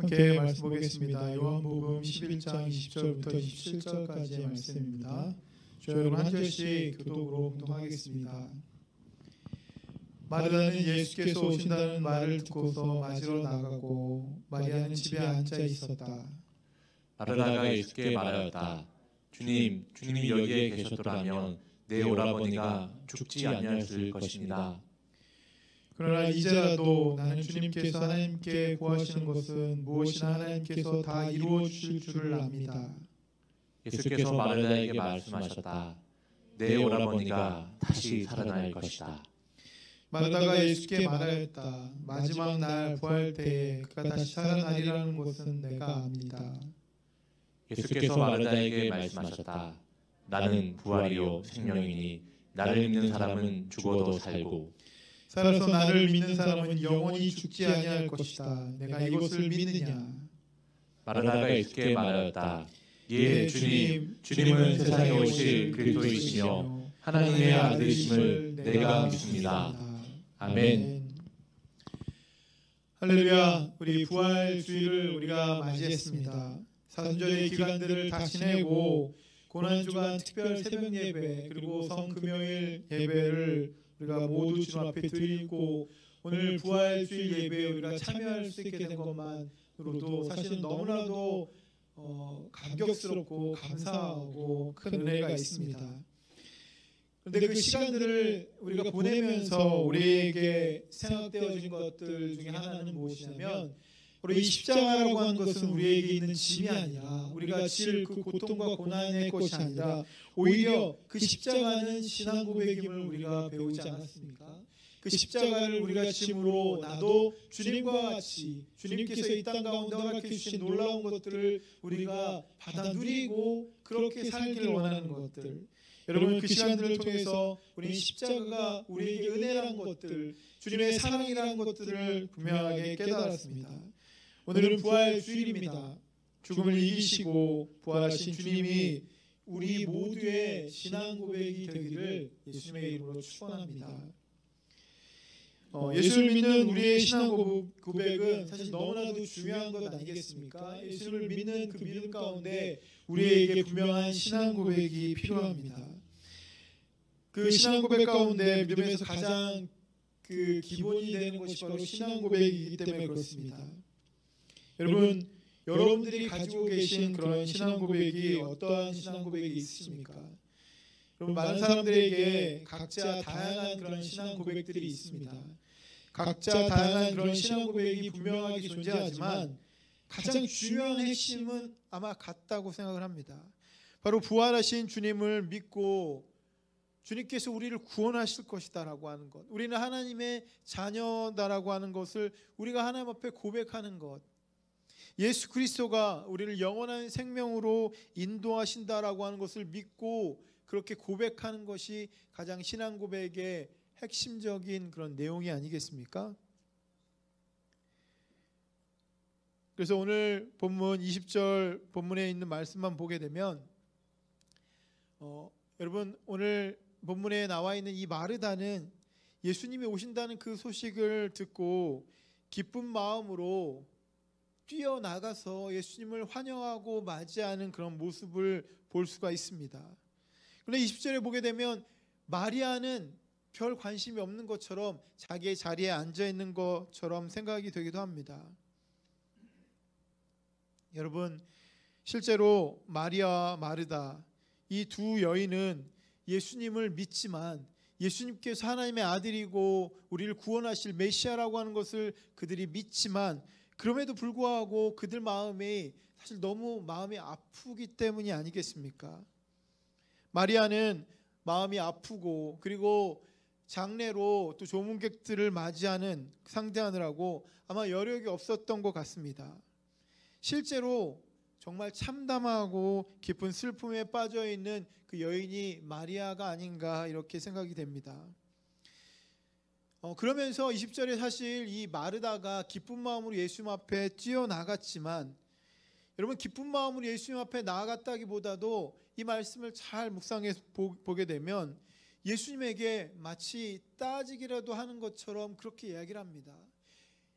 함께 말씀 보겠습니다. 요한복음 11장 20절부터 27절까지의 말씀입니다. 저 여러분 한 절씩 교독으로 봉독하겠습니다. 마르다는 예수께서 오신다는 말을 듣고서 맞으러 나가고 마리아는 집에 앉아 있었다. 마르다가 예수께 말하였다. 주님이 여기에 계셨더라면 내 오라버니가 죽지 아니하였을 것입니다. 그러나 이제라도 나는 주님께서 하나님께 구하시는 것은 무엇이나 하나님께서 다 이루어 주실 줄을 압니다. 예수께서 마르다에게 말씀하셨다. 내 오라버니가 다시 살아날 것이다. 마르다가 예수께 말하였다. 마지막 날 부활 때에 그가 다시 살아나리라는 것은 내가 압니다. 예수께서 마르다에게 말씀하셨다. 나는 부활이요 생명이니 나를 믿는 사람은 죽어도 살고 살아서 나를 믿는 사람은 영원히 죽지 아니할 것이다. 내가 이것을 믿느냐? 마르다가 예수께 말하였다. 예, 주님은 세상에 오실 그리스도이시며 하나님의 아들이심을 내가 믿습니다. 아멘. 할렐루야. 우리 부활 주일을 우리가 맞이했습니다. 사순절의 기간들을 다 지내고 고난주간 특별 새벽 예배 그리고 성금요일 예배를 우리가 모두 주님 앞에 드리고 오늘 부활 주일 예배에 우리가 참여할 수 있게 된 것만으로도 사실은 너무나도 감격스럽고 감사하고 큰 은혜가 있습니다. 그런데 그 시간들을 우리가 보내면서 우리에게 생각되어진 것들 중에 하나는 무엇이냐면 바로 이 십자가라고 하는 것은 우리에게 있는 짐이 아니라 우리가 질 그 고통과 고난의 것이 아니라 오히려 그 십자가는 신앙 고백임을 우리가 배우지 않았습니까? 그 십자가를 우리가 짐으로 나도 주님과 같이 주님께서 이 땅 가운데 허락해 주신 놀라운 것들을 우리가 받아 누리고 그렇게 살기를 원하는 것들. 여러분 그 시간들을 통해서 우리 십자가가 우리에게 은혜라는 것들, 주님의 사랑이라는 것들을 분명하게 깨달았습니다. 오늘은 부활 주일입니다. 죽음을 이기시고 부활하신 주님이 우리 모두의 신앙 고백이 되기를 예수님의 이름으로 축원합니다. 예수를 믿는 우리의 신앙 고백은 사실 너무나도 중요한 것 아니겠습니까? 예수를 믿는 그 믿음 가운데 우리에게 분명한 신앙 고백이 필요합니다. 그 신앙 고백 가운데 믿음에서 가장 그 기본이 되는 것이 바로 신앙 고백이기 때문에 그렇습니다. 여러분, 여러분들이 가지고 계신 그런 신앙 고백이 어떠한 신앙 고백이 있으십니까? 여러분, 많은 사람들에게 각자 다양한 그런 신앙 고백들이 있습니다. 각자 다양한 그런 신앙 고백이 분명하게 존재하지만 가장 중요한 핵심은 아마 같다고 생각을 합니다. 바로 부활하신 주님을 믿고 주님께서 우리를 구원하실 것이다라고 하는 것, 우리는 하나님의 자녀다라고 하는 것을 우리가 하나님 앞에 고백하는 것, 예수 그리스도가 우리를 영원한 생명으로 인도하신다라고 하는 것을 믿고 그렇게 고백하는 것이 가장 신앙 고백의 핵심적인 그런 내용이 아니겠습니까? 그래서 오늘 본문 20절 본문에 있는 말씀만 보게 되면 여러분 오늘 본문에 나와 있는 이 마르다는 예수님이 오신다는 그 소식을 듣고 기쁜 마음으로 뛰어나가서 예수님을 환영하고 맞이하는 그런 모습을 볼 수가 있습니다. 그런데 20절에 보게 되면 마리아는 별 관심이 없는 것처럼 자기의 자리에 앉아있는 것처럼 생각이 되기도 합니다. 여러분 실제로 마리아와 마르다 이 두 여인은 예수님을 믿지만 예수님께서 하나님의 아들이고 우리를 구원하실 메시아라고 하는 것을 그들이 믿지만 그럼에도 불구하고 그들 마음이 사실 너무 마음이 아프기 때문이 아니겠습니까? 마리아는 마음이 아프고 그리고 장례로 또 조문객들을 맞이하는 상대하느라고 아마 여력이 없었던 것 같습니다. 실제로 정말 참담하고 깊은 슬픔에 빠져있는 그 여인이 마리아가 아닌가 이렇게 생각이 됩니다. 그러면서 20절에 사실 이 마르다가 기쁜 마음으로 예수님 앞에 뛰어나갔지만 여러분 기쁜 마음으로 예수님 앞에 나아갔다기보다도 이 말씀을 잘 묵상해서 보게 되면 예수님에게 마치 따지기라도 하는 것처럼 그렇게 이야기를 합니다.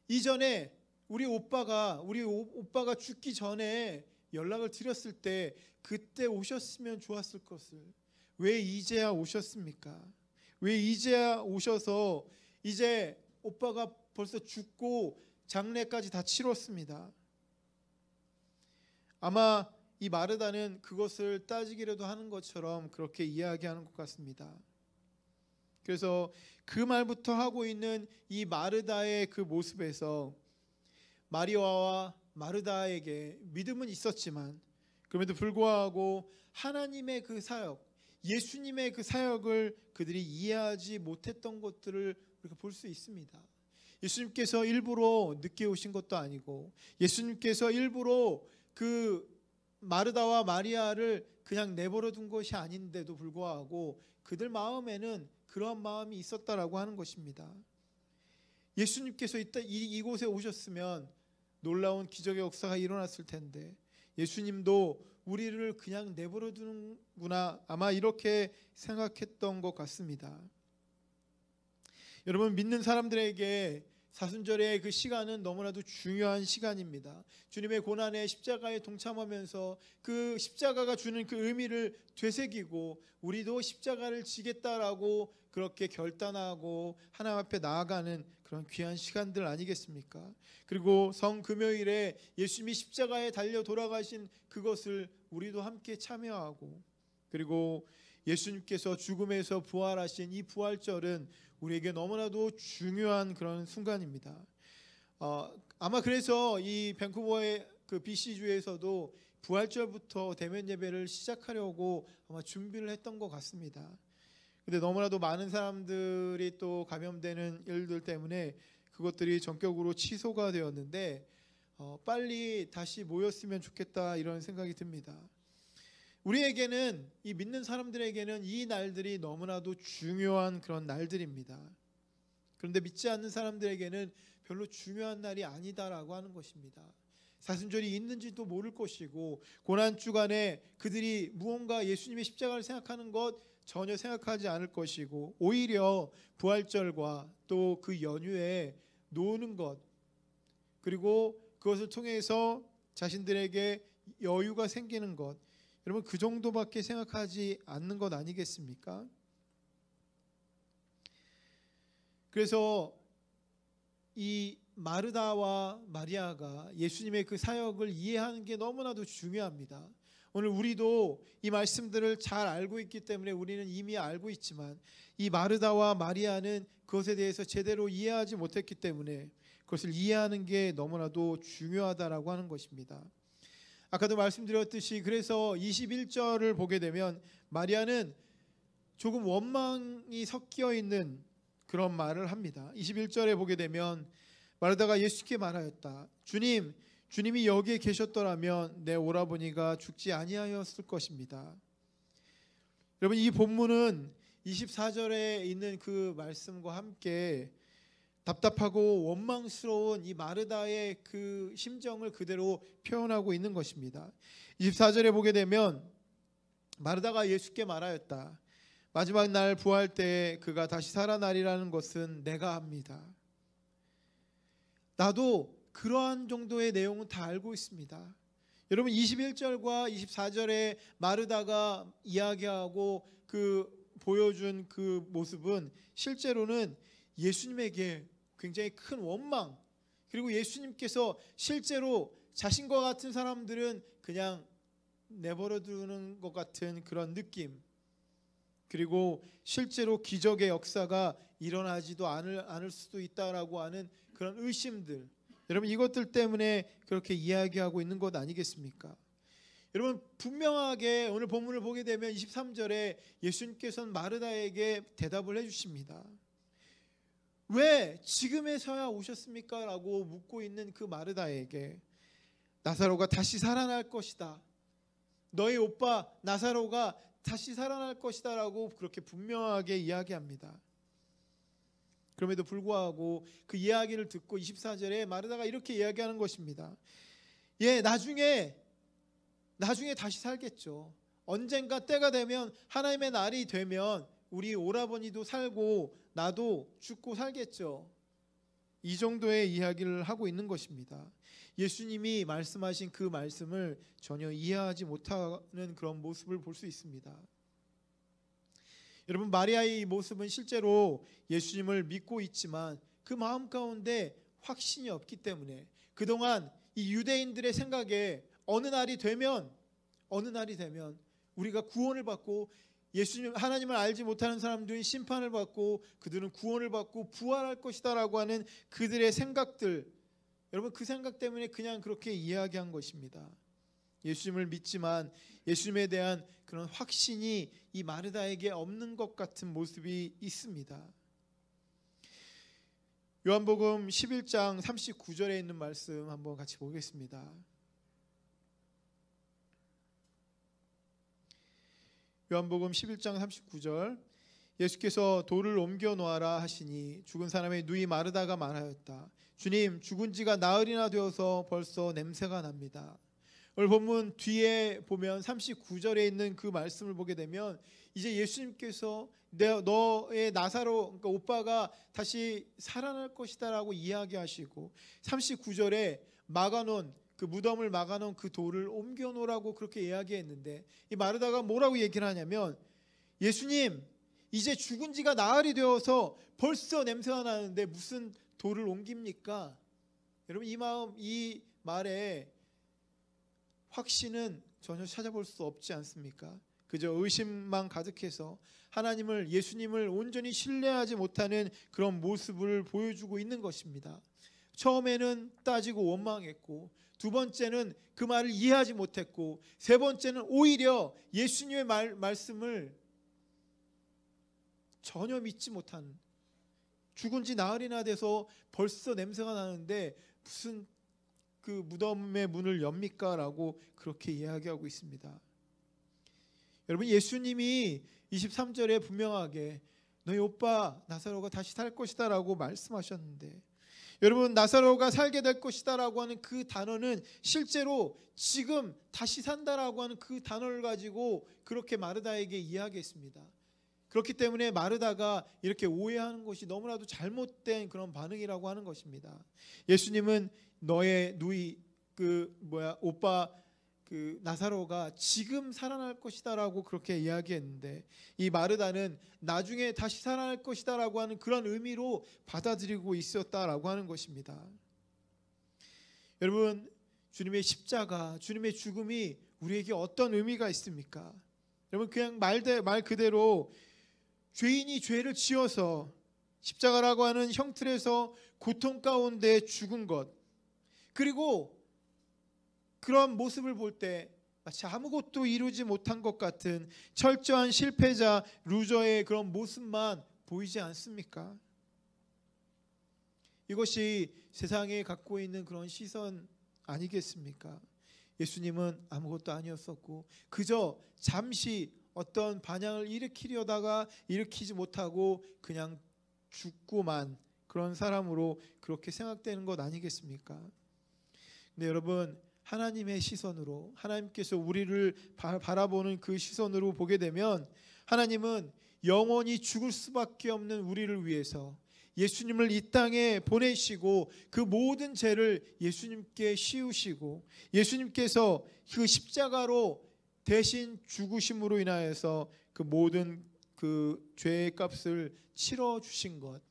이전에 우리 오빠가 죽기 전에 연락을 드렸을 때 그때 오셨으면 좋았을 것을 왜 이제야 오셨습니까? 왜 이제야 오셔서 이제 오빠가 벌써 죽고 장례까지 다 치렀습니다. 아마 이 마르다는 그것을 따지기라도 하는 것처럼 그렇게 이야기하는 것 같습니다. 그래서 그 말부터 하고 있는 이 마르다의 그 모습에서 마리아와 마르다에게 믿음은 있었지만 그럼에도 불구하고 하나님의 그 사역, 예수님의 그 사역을 그들이 이해하지 못했던 것들을 우리가 볼 수 있습니다. 예수님께서 일부러 늦게 오신 것도 아니고 예수님께서 일부러 그 마르다와 마리아를 그냥 내버려 둔 것이 아닌데도 불구하고 그들 마음에는 그러한 마음이 있었다라고 하는 것입니다. 예수님께서 이곳에 오셨으면 놀라운 기적의 역사가 일어났을 텐데 예수님도 우리를 그냥 내버려 두는구나, 아마 이렇게 생각했던 것 같습니다. 여러분, 믿는 사람들에게 사순절의 그 시간은 너무나도 중요한 시간입니다. 주님의 고난의 십자가에 동참하면서 그 십자가가 주는 그 의미를 되새기고 우리도 십자가를 지겠다라고 그렇게 결단하고 하나님 앞에 나아가는 그런 귀한 시간들 아니겠습니까? 그리고 성금요일에 예수님이 십자가에 달려 돌아가신 그것을 우리도 함께 참여하고, 그리고 예수님께서 죽음에서 부활하신 이 부활절은 우리에게 너무나도 중요한 그런 순간입니다. 아마 그래서 이 밴쿠버의 그 BC주에서도 부활절부터 대면 예배를 시작하려고 아마 준비를 했던 것 같습니다. 근데 너무나도 많은 사람들이 또 감염되는 일들 때문에 그것들이 전격으로 취소가 되었는데 빨리 다시 모였으면 좋겠다 이런 생각이 듭니다. 우리에게는, 이 믿는 사람들에게는 이 날들이 너무나도 중요한 그런 날들입니다. 그런데 믿지 않는 사람들에게는 별로 중요한 날이 아니다라고 하는 것입니다. 사순절이 있는지도 모를 것이고 고난 주간에 그들이 무언가 예수님의 십자가를 생각하는 것 전혀 생각하지 않을 것이고 오히려 부활절과 또 그 연휴에 노는 것, 그리고 그것을 통해서 자신들에게 여유가 생기는 것, 여러분 그 정도밖에 생각하지 않는 것 아니겠습니까? 그래서 이 마르다와 마리아가 예수님의 그 사역을 이해하는 게 너무나도 중요합니다. 오늘 우리도 이 말씀들을 잘 알고 있기 때문에 우리는 이미 알고 있지만 이 마르다와 마리아는 그것에 대해서 제대로 이해하지 못했기 때문에 그것을 이해하는 게 너무나도 중요하다라고 하는 것입니다. 아까도 말씀드렸듯이 그래서 21절을 보게 되면 마리아는 조금 원망이 섞여 있는 그런 말을 합니다. 21절에 보게 되면 마르다가 예수께 말하였다. 주님이 여기에 계셨더라면 내 오라버니가 죽지 아니하였을 것입니다. 여러분, 이 본문은 24절에 있는 그 말씀과 함께 답답하고 원망스러운 이 마르다의 그 심정을 그대로 표현하고 있는 것입니다. 24절에 보게 되면 마르다가 예수께 말하였다. 마지막 날 부활 때에 그가 다시 살아나리라는 것은 내가 압니다. 나도 그러한 정도의 내용은 다 알고 있습니다. 여러분, 21절과 24절에 마르다가 이야기하고 그 보여준 그 모습은 실제로는 예수님에게 굉장히 큰 원망, 그리고 예수님께서 실제로 자신과 같은 사람들은 그냥 내버려 두는 것 같은 그런 느낌, 그리고 실제로 기적의 역사가 일어나지도 않을 수도 있다라고 하는 그런 의심들, 여러분 이것들 때문에 그렇게 이야기하고 있는 것 아니겠습니까? 여러분, 분명하게 오늘 본문을 보게 되면 23절에 예수님께서는 마르다에게 대답을 해주십니다. 왜 지금에서야 오셨습니까? 라고 묻고 있는 그 마르다에게 나사로가 다시 살아날 것이다, 너희 오빠 나사로가 다시 살아날 것이다 라고 그렇게 분명하게 이야기합니다. 그럼에도 불구하고 그 이야기를 듣고 24절에 마르다가 이렇게 이야기하는 것입니다. 나중에 다시 살겠죠. 언젠가 때가 되면, 하나님의 날이 되면 우리 오라버니도 살고 나도 죽고 살겠죠. 이 정도의 이야기를 하고 있는 것입니다. 예수님이 말씀하신 그 말씀을 전혀 이해하지 못하는 그런 모습을 볼 수 있습니다. 여러분, 마리아의 이 모습은 실제로 예수님을 믿고 있지만 그 마음 가운데 확신이 없기 때문에 그동안 이 유대인들의 생각에 어느 날이 되면 우리가 구원을 받고 예수님 하나님을 알지 못하는 사람들은 심판을 받고 그들은 구원을 받고 부활할 것이다라고 하는 그들의 생각들, 여러분 그 생각 때문에 그냥 그렇게 이야기한 것입니다. 예수님을 믿지만 예수님에 대한 그런 확신이 이 마르다에게 없는 것 같은 모습이 있습니다. 요한복음 11장 39절에 있는 말씀 한번 같이 보겠습니다. 요한복음 11장 39절, 예수께서 돌을 옮겨 놓아라 하시니 죽은 사람의 누이 마르다가 말하였다. 주님, 죽은 지가 나흘이나 되어서 벌써 냄새가 납니다. 오늘 본문 뒤에 보면 39절에 있는 그 말씀을 보게 되면 이제 예수님께서 너의 나사로, 그러니까 오빠가 다시 살아날 것이다 라고 이야기하시고 39절에 막아놓은 그 무덤을 막아놓은 그 돌을 옮겨 놓으라고 그렇게 이야기했는데 이 마르다가 뭐라고 얘기를 하냐면, 예수님, 이제 죽은 지가 나흘이 되어서 벌써 냄새가 나는데 무슨 돌을 옮깁니까? 여러분, 이 말에 확신은 전혀 찾아볼 수 없지 않습니까? 그저 의심만 가득해서 하나님을, 예수님을 온전히 신뢰하지 못하는 그런 모습을 보여주고 있는 것입니다. 처음에는 따지고 원망했고, 두 번째는 그 말을 이해하지 못했고, 세 번째는 오히려 예수님의 말씀을 전혀 믿지 못한, 죽은 지 나흘이나 돼서 벌써 냄새가 나는데 무슨 그 무덤의 문을 엽니까? 라고 그렇게 이야기하고 있습니다. 여러분, 예수님이 23절에 분명하게 너희 오빠 나사로가 다시 살 것이다 라고 말씀하셨는데, 여러분, 나사로가 살게 될 것이다 라고 하는 그 단어는 실제로 지금 다시 산다라고 하는 그 단어를 가지고 그렇게 마르다에게 이야기했습니다. 그렇기 때문에 마르다가 이렇게 오해하는 것이 너무나도 잘못된 그런 반응이라고 하는 것입니다. 예수님은 너의 누이 오빠 나사로가 지금 살아날 것이다라고 그렇게 이야기했는데, 이 마르다는 나중에 다시 살아날 것이다라고 하는 그런 의미로 받아들이고 있었다라고 하는 것입니다. 여러분, 주님의 십자가, 주님의 죽음이 우리에게 어떤 의미가 있습니까? 여러분, 그냥 말 그대로 죄인이 죄를 지어서 십자가라고 하는 형틀에서 고통 가운데 죽은 것, 그리고 그런 모습을 볼 때 마치 아무것도 이루지 못한 것 같은 철저한 실패자, 루저의 그런 모습만 보이지 않습니까? 이것이 세상에 갖고 있는 그런 시선 아니겠습니까? 예수님은 아무것도 아니었었고 그저 잠시 어떤 반향을 일으키려다가 일으키지 못하고 그냥 죽고만 그런 사람으로 그렇게 생각되는 것 아니겠습니까? 근데 여러분, 하나님의 시선으로, 하나님께서 우리를 바라보는 그 시선으로 보게 되면 하나님은 영원히 죽을 수밖에 없는 우리를 위해서 예수님을 이 땅에 보내시고 그 모든 죄를 예수님께 씌우시고 예수님께서 그 십자가로 대신 죽으심으로 인하여서 그 모든 그 죄의 값을 치러 주신 것.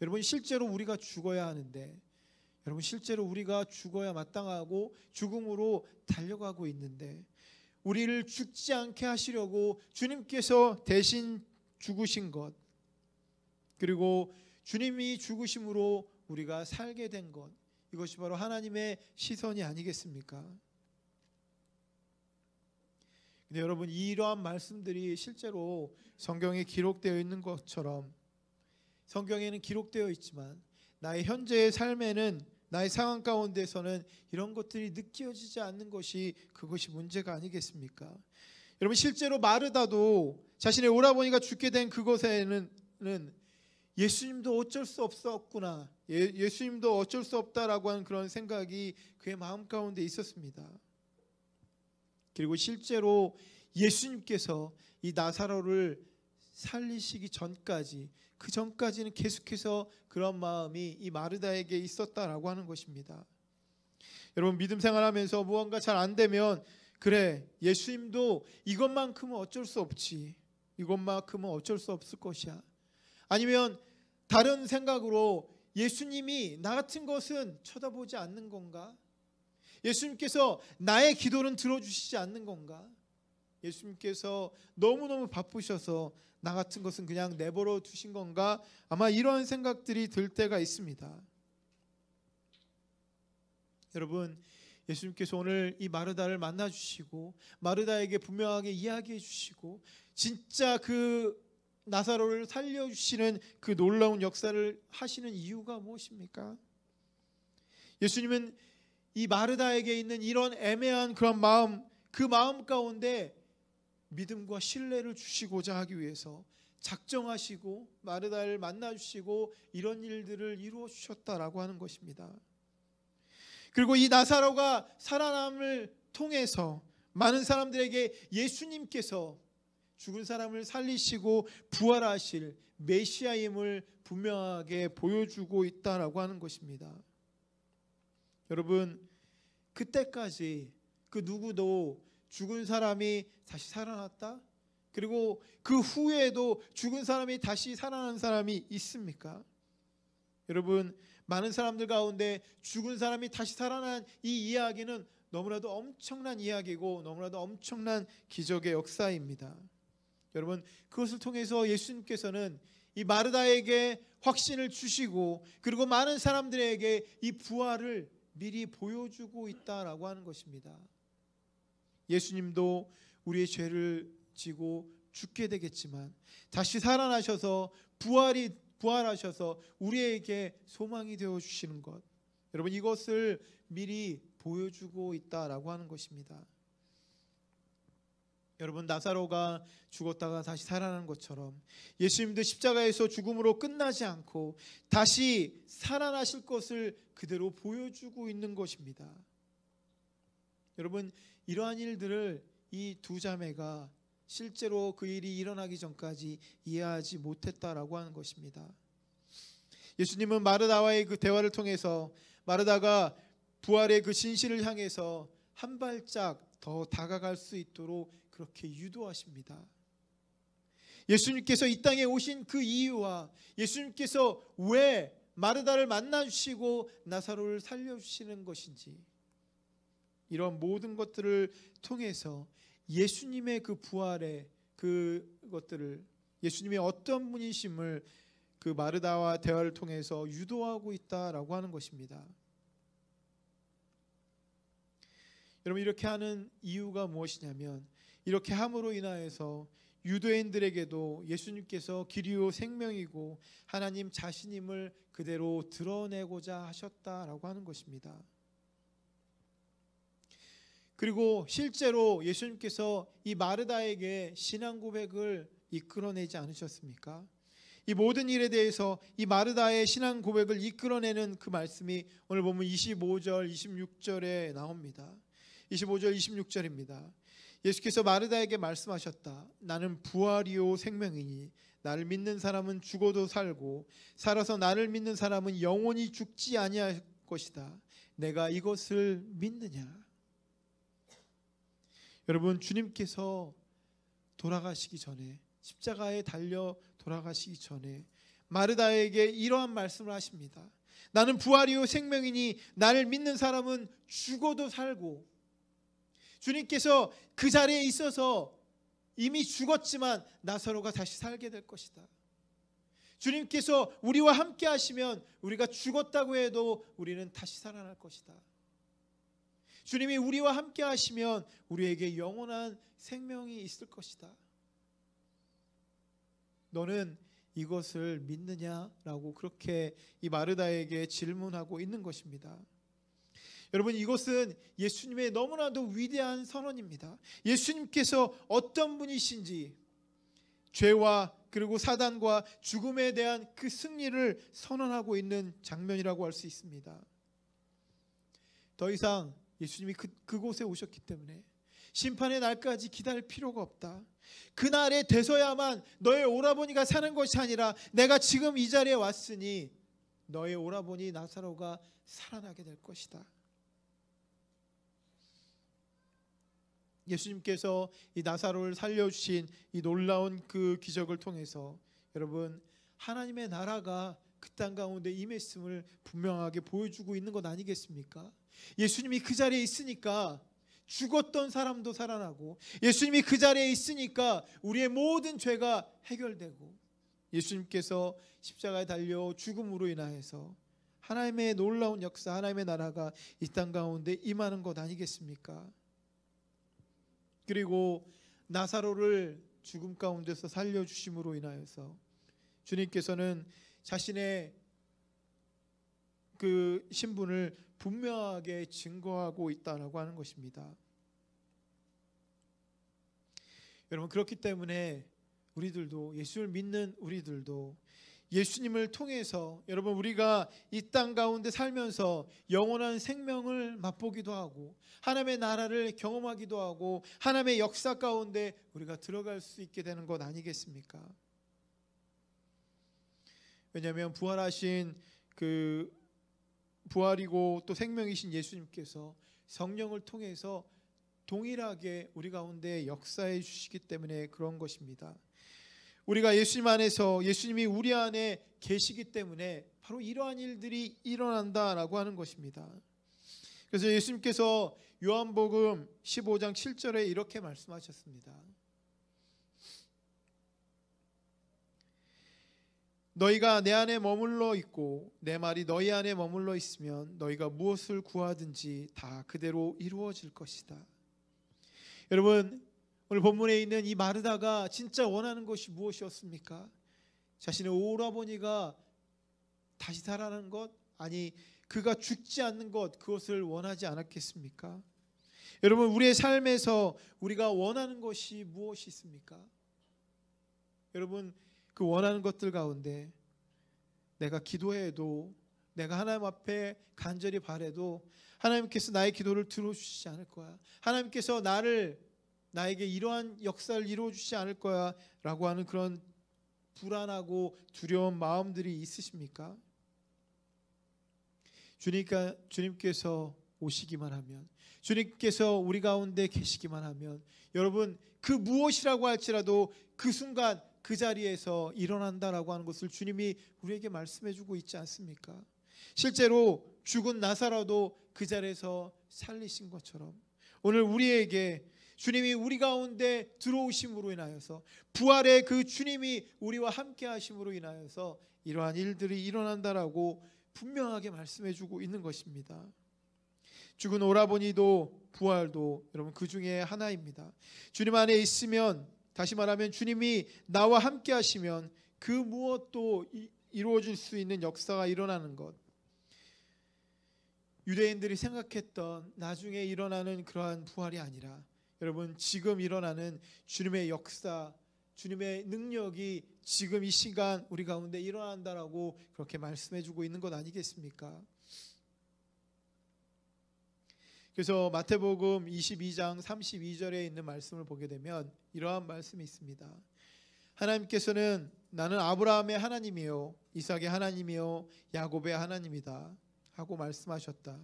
여러분, 실제로 우리가 죽어야 하는데, 여러분, 실제로 우리가 죽어야 마땅하고 죽음으로 달려가고 있는데, 우리를 죽지 않게 하시려고 주님께서 대신 죽으신 것, 그리고 주님이 죽으심으로 우리가 살게 된 것, 이것이 바로 하나님의 시선이 아니겠습니까? 근데 여러분, 이러한 말씀들이 실제로 성경에 기록되어 있는 것처럼, 성경에는 기록되어 있지만 나의 현재의 삶에는, 나의 상황 가운데서는 이런 것들이 느껴지지 않는 것이, 그것이 문제가 아니겠습니까? 여러분, 실제로 마르다도 자신의 오라버니가 죽게 된 그곳에는 예수님도 어쩔 수 없었구나, 예수님도 어쩔 수 없다라고 하는 그런 생각이 그의 마음 가운데 있었습니다. 그리고 실제로 예수님께서 이 나사로를 살리시기 전까지 그 전까지는 계속해서 그런 마음이 이 마르다에게 있었다라고 하는 것입니다. 여러분, 믿음 생활하면서 무언가 잘 안 되면 그래, 예수님도 이것만큼은 어쩔 수 없지, 이것만큼은 어쩔 수 없을 것이야. 아니면 다른 생각으로 예수님이 나 같은 것은 쳐다보지 않는 건가? 예수님께서 나의 기도는 들어주시지 않는 건가? 예수님께서 너무너무 바쁘셔서 나 같은 것은 그냥 내버려 두신 건가? 아마 이런 생각들이 들 때가 있습니다. 여러분, 예수님께서 오늘 이 마르다를 만나주시고 마르다에게 분명하게 이야기해 주시고 진짜 그 나사로를 살려주시는 그 놀라운 역사를 하시는 이유가 무엇입니까? 예수님은 이 마르다에게 있는 이런 애매한 그런 마음, 그 마음 가운데 믿음과 신뢰를 주시고자 하기 위해서 작정하시고 마르다를 만나주시고 이런 일들을 이루어 주셨다라고 하는 것입니다. 그리고 이 나사로가 살아남을 통해서 많은 사람들에게 예수님께서 죽은 사람을 살리시고 부활하실 메시아임을 분명하게 보여주고 있다라고 하는 것입니다. 여러분, 그때까지 그 누구도 죽은 사람이 다시 살아났다? 그리고 그 후에도 죽은 사람이 다시 살아난 사람이 있습니까? 여러분, 많은 사람들 가운데 죽은 사람이 다시 살아난 이 이야기는 너무나도 엄청난 이야기고 너무나도 엄청난 기적의 역사입니다. 여러분, 그것을 통해서 예수님께서는 이 마르다에게 확신을 주시고 그리고 많은 사람들에게 이 부활을 미리 보여주고 있다라고 하는 것입니다. 예수님도 우리의 죄를 지고 죽게 되겠지만 다시 살아나셔서 부활하셔서 우리에게 소망이 되어 주시는 것, 여러분, 이것을 미리 보여주고 있다라고 하는 것입니다. 여러분, 나사로가 죽었다가 다시 살아나는 것처럼 예수님도 십자가에서 죽음으로 끝나지 않고 다시 살아나실 것을 그대로 보여주고 있는 것입니다. 여러분, 이러한 일들을 이 두 자매가 실제로 그 일이 일어나기 전까지 이해하지 못했다라고 하는 것입니다. 예수님은 마르다와의 그 대화를 통해서 마르다가 부활의 그 진실을 향해서 한 발짝 더 다가갈 수 있도록 그렇게 유도하십니다. 예수님께서 이 땅에 오신 그 이유와 예수님께서 왜 마르다를 만나주시고 나사로를 살려주시는 것인지, 이런 모든 것들을 통해서 예수님의 그 부활의 그것들을, 예수님의 어떤 분이심을 그 마르다와 대화를 통해서 유도하고 있다라고 하는 것입니다. 여러분, 이렇게 하는 이유가 무엇이냐면, 이렇게 함으로 인하여서 유대인들에게도 예수님께서 길이요 생명이고 하나님 자신임을 그대로 드러내고자 하셨다라고 하는 것입니다. 그리고 실제로 예수님께서 이 마르다에게 신앙 고백을 이끌어내지 않으셨습니까? 이 모든 일에 대해서 이 마르다의 신앙 고백을 이끌어내는 그 말씀이 오늘 보면 25절 26절에 나옵니다. 25절 26절입니다. 예수께서 마르다에게 말씀하셨다. 나는 부활이요 생명이니 나를 믿는 사람은 죽어도 살고 살아서 나를 믿는 사람은 영원히 죽지 아니할 것이다. 내가 이것을 믿느냐? 여러분, 주님께서 돌아가시기 전에, 십자가에 달려 돌아가시기 전에 마르다에게 이러한 말씀을 하십니다. 나는 부활이요 생명이니 나를 믿는 사람은 죽어도 살고, 주님께서 그 자리에 있어서 이미 죽었지만 나사로가 다시 살게 될 것이다. 주님께서 우리와 함께 하시면 우리가 죽었다고 해도 우리는 다시 살아날 것이다. 주님이 우리와 함께 하시면 우리에게 영원한 생명이 있을 것이다. 너는 이것을 믿느냐라고 그렇게 이 마르다에게 질문하고 있는 것입니다. 여러분, 이것은 예수님의 너무나도 위대한 선언입니다. 예수님께서 어떤 분이신지, 죄와 그리고 사단과 죽음에 대한 그 승리를 선언하고 있는 장면이라고 할 수 있습니다. 더 이상 예수님이 그곳에 오셨기 때문에, 심판의 날까지 기다릴 필요가 없다. 그날에 돼서야만 너의 오라버니가 사는 것이 아니라 내가 지금 이 자리에 왔으니 너의 오라버니 나사로가 살아나게 될 것이다. 예수님께서 이 나사로를 살려주신 이 놀라운 그 기적을 통해서 여러분 하나님의 나라가 그 땅 가운데 임했음을 분명하게 보여주고 있는 것 아니겠습니까? 예수님이 그 자리에 있으니까 죽었던 사람도 살아나고, 예수님이 그 자리에 있으니까 우리의 모든 죄가 해결되고, 예수님께서 십자가에 달려 죽음으로 인하여서 하나님의 놀라운 역사, 하나님의 나라가 이 땅 가운데 임하는 것 아니겠습니까? 그리고 나사로를 죽음 가운데서 살려주심으로 인하여서 주님께서는 자신의 그 신분을 분명하게 증거하고 있다라고 하는 것입니다. 여러분, 그렇기 때문에 우리들도, 예수를 믿는 우리들도 예수님을 통해서 여러분 우리가 이 땅 가운데 살면서 영원한 생명을 맛보기도 하고 하나님의 나라를 경험하기도 하고 하나님의 역사 가운데 우리가 들어갈 수 있게 되는 것 아니겠습니까? 왜냐하면 부활하신 그 부활이고 또 생명이신 예수님께서 성령을 통해서 동일하게 우리 가운데 역사해 주시기 때문에 그런 것입니다. 우리가 예수님 안에서, 예수님이 우리 안에 계시기 때문에 바로 이러한 일들이 일어난다라고 하는 것입니다. 그래서 예수님께서 요한복음 15장 7절에 이렇게 말씀하셨습니다. 너희가 내 안에 머물러 있고 내 말이 너희 안에 머물러 있으면 너희가 무엇을 구하든지 다 그대로 이루어질 것이다. 여러분, 오늘 본문에 있는 이 마르다가 진짜 원하는 것이 무엇이었습니까? 자신의 오라버니가 다시 살아나는 것, 아니 그가 죽지 않는 것, 그것을 원하지 않았겠습니까? 여러분, 우리의 삶에서 우리가 원하는 것이 무엇이 있습니까? 여러분, 그 원하는 것들 가운데 내가 기도해도, 내가 하나님 앞에 간절히 바라도 하나님께서 나의 기도를 들어주시지 않을 거야, 하나님께서 나에게 이러한 역사를 이루어주시지 않을 거야 라고 하는 그런 불안하고 두려운 마음들이 있으십니까? 주님께서 오시기만 하면, 주님께서 우리 가운데 계시기만 하면 여러분, 그 무엇이라고 할지라도 그 순간 그 자리에서 일어난다라고 하는 것을 주님이 우리에게 말씀해 주고 있지 않습니까? 실제로 죽은 나사로도 그 자리에서 살리신 것처럼 오늘 우리에게 주님이 우리 가운데 들어오심으로 인하여서, 부활의 그 주님이 우리와 함께 하심으로 인하여서 이러한 일들이 일어난다라고 분명하게 말씀해 주고 있는 것입니다. 죽은 오라버니도 부활도 여러분 그 중에 하나입니다. 주님 안에 있으면, 다시 말하면 주님이 나와 함께 하시면 그 무엇도 이루어질 수 있는 역사가 일어나는 것, 유대인들이 생각했던 나중에 일어나는 그러한 부활이 아니라 여러분 지금 일어나는 주님의 역사, 주님의 능력이 지금 이 시간 우리 가운데 일어난다라고 그렇게 말씀해 주고 있는 것 아니겠습니까? 그래서 마태복음 22장 32절에 있는 말씀을 보게 되면 이러한 말씀이 있습니다. 하나님께서는 나는 아브라함의 하나님이요 이삭의 하나님이요 야곱의 하나님이다 하고 말씀하셨다.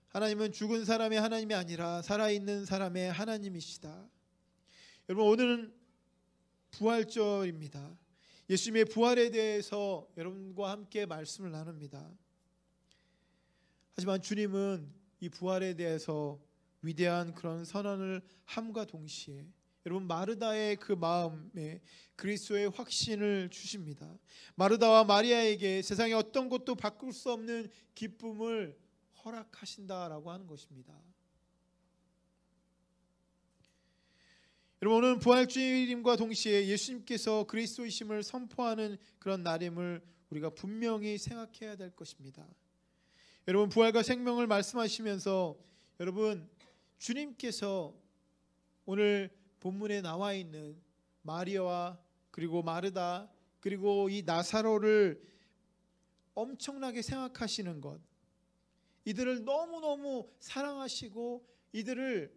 하나님은 죽은 사람의 하나님이 아니라 살아있는 사람의 하나님이시다. 여러분, 오늘은 부활절입니다. 예수님의 부활에 대해서 여러분과 함께 말씀을 나눕니다. 하지만 주님은 이 부활에 대해서 위대한 그런 선언을 함과 동시에 여러분 마르다의 그 마음에 그리스도의 확신을 주십니다. 마르다와 마리아에게 세상의 어떤 것도 바꿀 수 없는 기쁨을 허락하신다라고 하는 것입니다. 여러분, 오늘 부활주일임과 동시에 예수님께서 그리스도이심을 선포하는 그런 날임을 우리가 분명히 생각해야 될 것입니다. 여러분, 부활과 생명을 말씀하시면서 여러분 주님께서 오늘 본문에 나와 있는 마리아와 그리고 마르다 그리고 이 나사로를 엄청나게 생각하시는 것, 이들을 너무너무 사랑하시고 이들을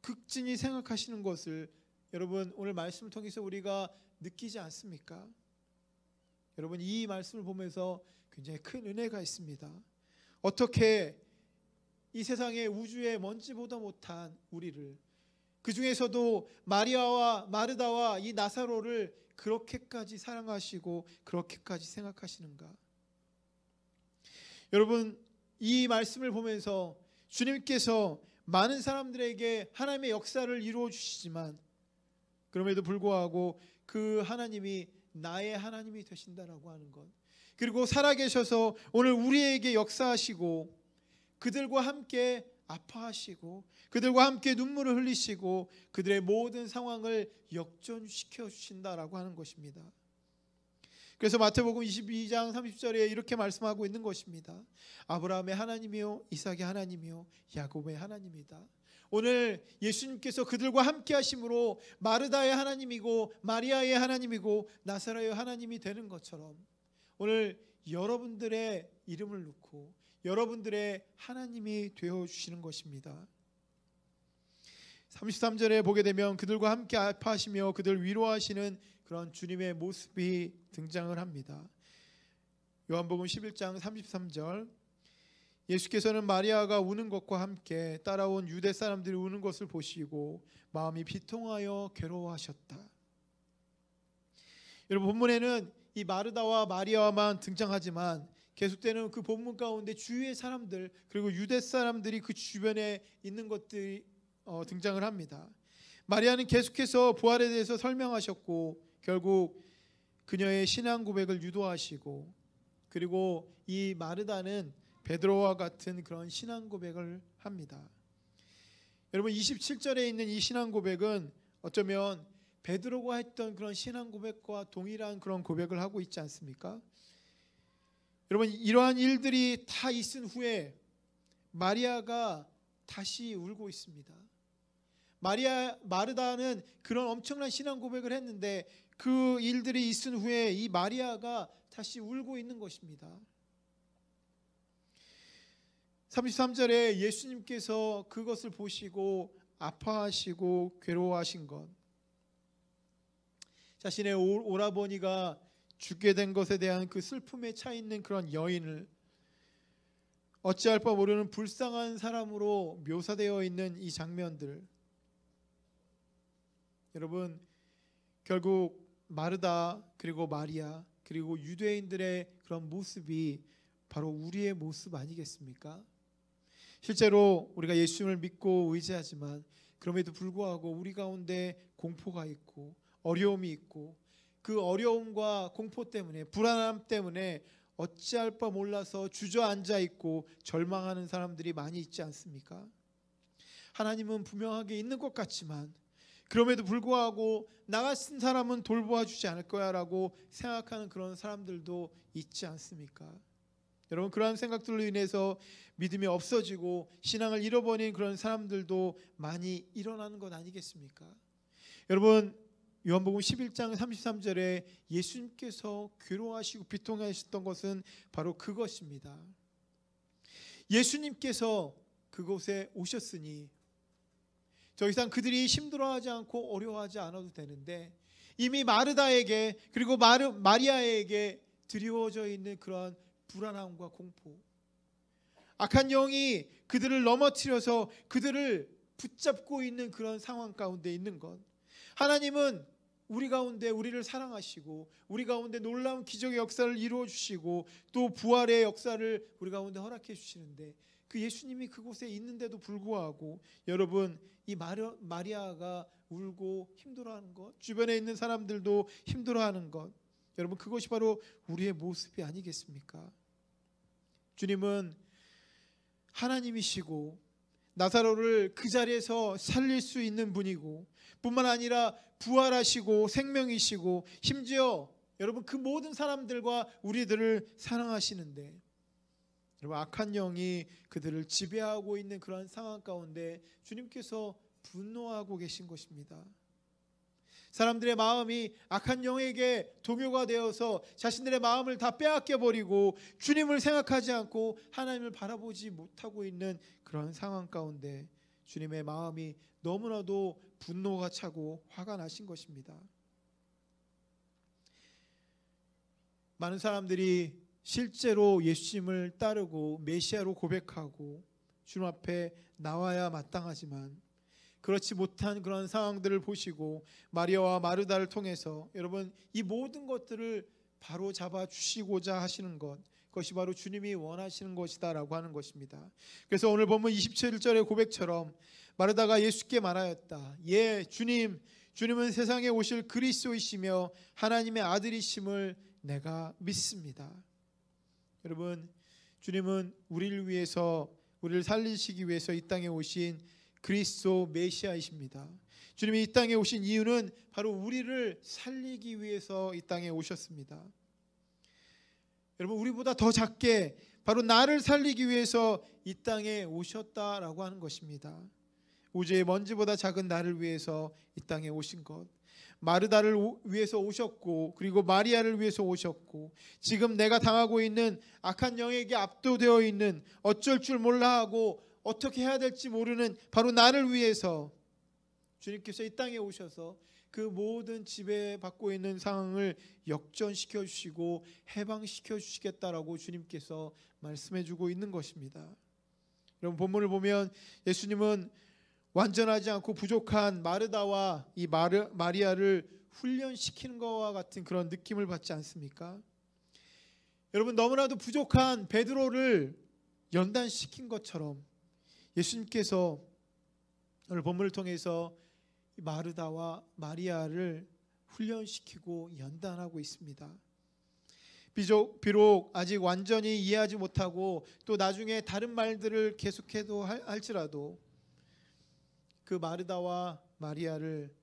극진히 생각하시는 것을 여러분 오늘 말씀을 통해서 우리가 느끼지 않습니까? 여러분 이 말씀을 보면서 굉장히 큰 은혜가 있습니다. 어떻게 이 세상의 우주의 먼지보다 못한 우리를, 그 중에서도 마리아와 마르다와 이 나사로를 그렇게까지 사랑하시고 그렇게까지 생각하시는가? 여러분 이 말씀을 보면서 주님께서 많은 사람들에게 하나님의 역사를 이루어 주시지만 그럼에도 불구하고 그 하나님이 나의 하나님이 되신다라고 하는 것, 그리고 살아계셔서 오늘 우리에게 역사하시고 그들과 함께 아파하시고 그들과 함께 눈물을 흘리시고 그들의 모든 상황을 역전시켜 주신다라고 하는 것입니다. 그래서 마태복음 22장 30절에 이렇게 말씀하고 있는 것입니다. 아브라함의 하나님이요 이삭의 하나님이요 야곱의 하나님이다. 오늘 예수님께서 그들과 함께 하심으로 마르다의 하나님이고 마리아의 하나님이고 나사로의 하나님이 되는 것처럼 오늘 여러분들의 이름을 놓고 여러분들의 하나님이 되어주시는 것입니다. 33절에 보게 되면 그들과 함께 아파하시며 그들 위로하시는 그런 주님의 모습이 등장을 합니다. 요한복음 11장 33절, 예수께서는 마리아가 우는 것과 함께 따라온 유대 사람들이 우는 것을 보시고 마음이 비통하여 괴로워하셨다. 여러분 본문에는 이 마르다와 마리아만 등장하지만 계속되는 그 본문 가운데 주위의 사람들 그리고 유대 사람들이 그 주변에 있는 것들이 등장을 합니다. 마리아는 계속해서 부활에 대해서 설명하셨고 결국 그녀의 신앙 고백을 유도하시고, 그리고 이 마르다는 베드로와 같은 그런 신앙 고백을 합니다. 여러분 27절에 있는 이 신앙 고백은 어쩌면 베드로가 했던 그런 신앙 고백과 동일한 그런 고백을 하고 있지 않습니까? 여러분 이러한 일들이 다 있은 후에 마리아가 다시 울고 있습니다. 마르다는 그런 엄청난 신앙 고백을 했는데 그 일들이 있은 후에 이 마리아가 다시 울고 있는 것입니다. 33절에 예수님께서 그것을 보시고 아파하시고 괴로워하신 것, 자신의 오라버니가 죽게 된 것에 대한 그 슬픔에 차 있는 그런 여인을 어찌할 바 모르는 불쌍한 사람으로 묘사되어 있는 이 장면들, 여러분 결국 마르다 그리고 마리아 그리고 유대인들의 그런 모습이 바로 우리의 모습 아니겠습니까? 실제로 우리가 예수님을 믿고 의지하지만 그럼에도 불구하고 우리 가운데 공포가 있고 어려움이 있고 그 어려움과 공포 때문에 불안함 때문에 어찌할 바 몰라서 주저앉아 있고 절망하는 사람들이 많이 있지 않습니까? 하나님은 분명하게 있는 것 같지만 그럼에도 불구하고 나 같은 사람은 돌보아 주지 않을 거야 라고 생각하는 그런 사람들도 있지 않습니까? 여러분 그러한 생각들로 인해서 믿음이 없어지고 신앙을 잃어버린 그런 사람들도 많이 일어나는 것 아니겠습니까? 여러분 요한복음 11장 33절에 예수님께서 괴로워하시고 비통하셨던 것은 바로 그것입니다. 예수님께서 그곳에 오셨으니 더 이상 그들이 힘들어하지 않고 어려워하지 않아도 되는데 이미 마르다에게 그리고 마리아에게 드리워져 있는 그런 불안함과 공포, 악한 영이 그들을 넘어뜨려서 그들을 붙잡고 있는 그런 상황 가운데 있는 것, 하나님은 우리 가운데 우리를 사랑하시고 우리 가운데 놀라운 기적의 역사를 이루어 주시고 또 부활의 역사를 우리 가운데 허락해 주시는데 그 예수님이 그곳에 있는데도 불구하고 여러분 이 마리아가 울고 힘들어하는 것, 주변에 있는 사람들도 힘들어하는 것, 여러분 그것이 바로 우리의 모습이 아니겠습니까? 주님은 하나님이시고 나사로를 그 자리에서 살릴 수 있는 분이고 뿐만 아니라 부활하시고 생명이시고 심지어 여러분 그 모든 사람들과 우리들을 사랑하시는데 여러분 악한 영이 그들을 지배하고 있는 그런 상황 가운데 주님께서 분노하고 계신 것입니다. 사람들의 마음이 악한 영에게 동요가 되어서 자신들의 마음을 다 빼앗겨 버리고 주님을 생각하지 않고 하나님을 바라보지 못하고 있는 그런 상황 가운데 주님의 마음이 너무나도 분노가 차고 화가 나신 것입니다. 많은 사람들이 실제로 예수님을 따르고 메시아로 고백하고 주님 앞에 나와야 마땅하지만 그렇지 못한 그런 상황들을 보시고 마리아와 마르다를 통해서 여러분 이 모든 것들을 바로 잡아 주시고자 하시는 것, 그것이 바로 주님이 원하시는 것이다라고 하는 것입니다. 그래서 오늘 본문 27절의 고백처럼 마르다가 예수께 말하였다. 예, 주님은 세상에 오실 그리스도이시며 하나님의 아들이심을 내가 믿습니다. 여러분, 주님은 우리를 위해서, 우리를 살리시기 위해서 이 땅에 오신 그리스도 메시아이십니다. 주님이 이 땅에 오신 이유는 바로 우리를 살리기 위해서 이 땅에 오셨습니다. 여러분, 우리보다 더 작게 바로 나를 살리기 위해서 이 땅에 오셨다라고 하는 것입니다. 우주의 먼지보다 작은 나를 위해서 이 땅에 오신 것, 마르다를 위해서 오셨고 그리고 마리아를 위해서 오셨고 지금 내가 당하고 있는 악한 영에게 압도되어 있는 어쩔 줄 몰라 하고 어떻게 해야 될지 모르는 바로 나를 위해서 주님께서 이 땅에 오셔서 그 모든 지배받고 있는 상황을 역전시켜 주시고 해방시켜 주시겠다라고 주님께서 말씀해 주고 있는 것입니다. 여러분, 본문을 보면 예수님은 완전하지 않고 부족한 마르다와 이 마리아를 훈련시키는 것과 같은 그런 느낌을 받지 않습니까? 여러분, 너무나도 부족한 베드로를 연단시킨 것처럼 예수님께서 오늘 본문을 통해서 마르다와 마리아를 훈련시키고 연단하고 있습니다. 비록 아직 완전히 이해하지 못하고 또 나중에 다른 말들을 계속해도 할지라도 그 마르다와 마리아를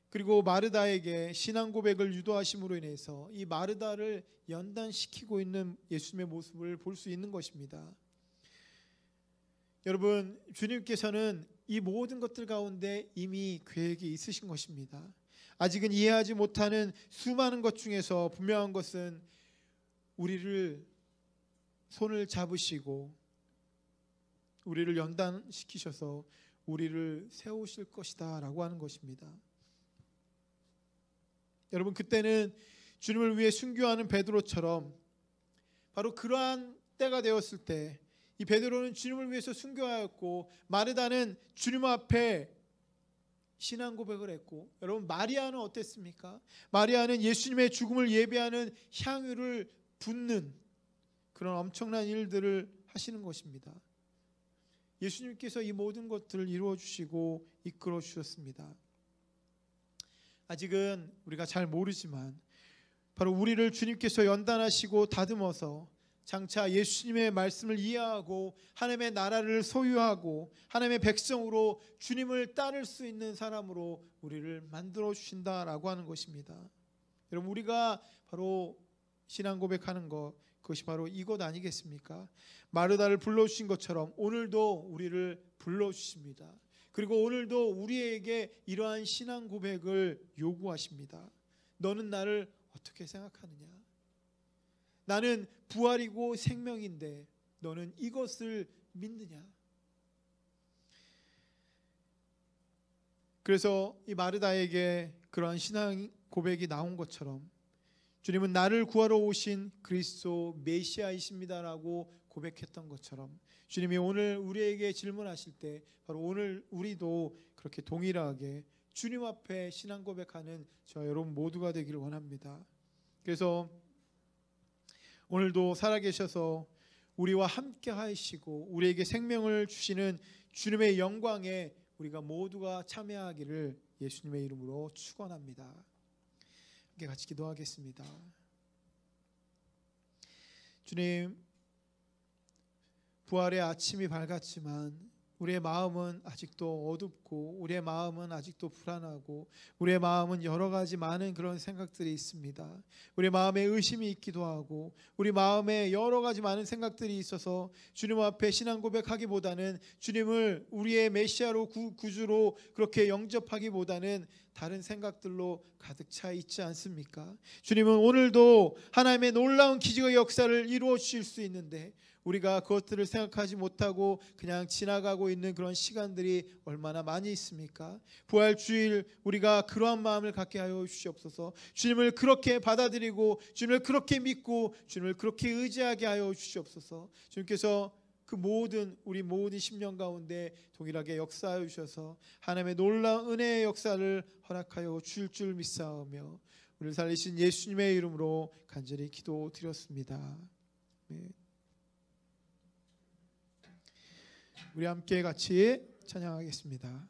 그리고 마르다에게 신앙 고백을 유도하심으로 인해서 이 마르다를 연단시키고 있는 예수님의 모습을 볼 수 있는 것입니다. 여러분, 주님께서는 이 모든 것들 가운데 이미 계획이 있으신 것입니다. 아직은 이해하지 못하는 수많은 것 중에서 분명한 것은 우리를 손을 잡으시고 우리를 연단시키셔서 우리를 세우실 것이다 라고 하는 것입니다. 여러분, 그때는 주님을 위해 순교하는 베드로처럼 바로 그러한 때가 되었을 때 이 베드로는 주님을 위해서 순교하였고 마르다는 주님 앞에 신앙 고백을 했고, 여러분 마리아는 어땠습니까? 마리아는 예수님의 죽음을 예배하는 향유를 붓는 그런 엄청난 일들을 하시는 것입니다. 예수님께서 이 모든 것들을 이루어 주시고 이끌어 주셨습니다. 아직은 우리가 잘 모르지만 바로 우리를 주님께서 연단하시고 다듬어서 장차 예수님의 말씀을 이해하고 하나님의 나라를 소유하고 하나님의 백성으로 주님을 따를 수 있는 사람으로 우리를 만들어 주신다라고 하는 것입니다. 여러분, 우리가 바로 신앙 고백하는 것, 그것이 바로 이것 아니겠습니까? 마르다를 불러주신 것처럼 오늘도 우리를 불러주십니다. 그리고 오늘도 우리에게 이러한 신앙 고백을 요구하십니다. 너는 나를 어떻게 생각하느냐? 나는 부활이고 생명인데 너는 이것을 믿느냐? 그래서 이 마르다에게 그러한 신앙 고백이 나온 것처럼 주님은 나를 구하러 오신 그리스도 메시아이십니다라고 고백했던 것처럼 주님이 오늘 우리에게 질문하실 때 바로 오늘 우리도 그렇게 동일하게 주님 앞에 신앙 고백하는 저 여러분 모두가 되기를 원합니다. 그래서 오늘도 살아계셔서 우리와 함께 하시고 우리에게 생명을 주시는 주님의 영광에 우리가 모두가 참여하기를 예수님의 이름으로 축원합니다. 함께 같이 기도하겠습니다. 주님, 부활의 아침이 밝았지만 우리의 마음은 아직도 어둡고 우리의 마음은 아직도 불안하고 우리의 마음은 여러 가지 많은 그런 생각들이 있습니다. 우리 마음에 의심이 있기도 하고 우리 마음에 여러 가지 많은 생각들이 있어서 주님 앞에 신앙 고백하기보다는 주님을 우리의 메시아로 구주로 그렇게 영접하기보다는 다른 생각들로 가득 차 있지 않습니까? 주님은 오늘도 하나님의 놀라운 기적의 역사를 이루어 주실 수 있는데 우리가 그것들을 생각하지 못하고 그냥 지나가고 있는 그런 시간들이 얼마나 많이 있습니까? 부활주일 우리가 그러한 마음을 갖게 하여 주시옵소서. 주님을 그렇게 받아들이고 주님을 그렇게 믿고 주님을 그렇게 의지하게 하여 주시옵소서. 주님께서 그 우리 모든 심령 가운데 동일하게 역사하여 주셔서 하나님의 놀라운 은혜의 역사를 허락하여 주실 줄 믿사오며 우리를 살리신 예수님의 이름으로 간절히 기도드렸습니다. 우리 함께 같이 찬양하겠습니다.